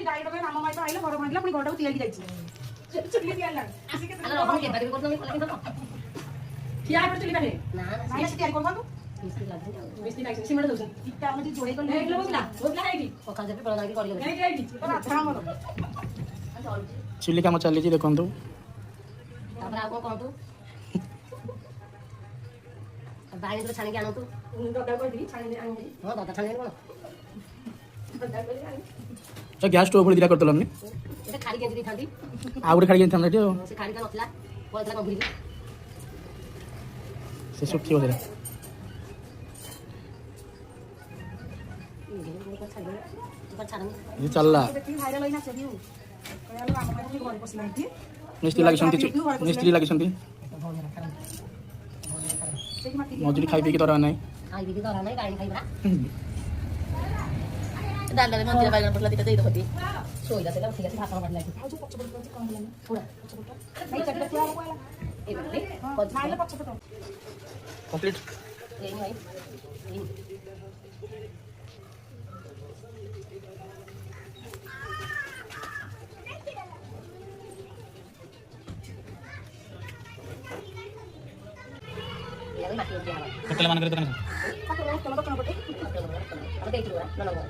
diet में नाम माई तो आइले घर माइला पुनी घरटा को तियाली जाईची चुली तियाला आसी के अरे हम के बारी करतो नहीं पला किया पर चुली काढे ना नाही अशी तयारी करतो मिस्त्री लागते मिस्त्री लागते सिमट दउछ तिकटा मध्ये जोडे कर नाही बोलला आहे की पका जब पड़ा लागी करी नाही आहे की पण अच्छा मरो चुली काम चली देखु तापर आगो कोन तू बाई तो छाणी के आनो तू डॉक्टर को दी छाणी आनी हां दादा छाणी कोन डॉक्टर को आनी तो गैस स्टोव पर दिला करतो हमने एटा खाली के दी थांदी आउरे खाली गेन थांदा से खाली का नथला पळतला कोन भरी से सुखी हो जरा ये चलला देखि भाइरल होइना छ दिउ कयालो काम माई घर बसला इति मिस्त्री लागी संती मजुरी खाई पी के तोरा नहीं आई भी तो नहीं गाड़ी खाई बड़ा डाल दे मंदिर बाइगन पटला दिखते इधर होती सोईला से ठीक है भात काट लागी आजु पछ पछ काम होला पूरा नाही चटपट तयार कोला ए बड़े माइला पछ पछ कंप्लीट ये नहीं भाई ये माटी होती है पटला मान करे तो पातो रो तलो तलो बटे अब देख लो ना ना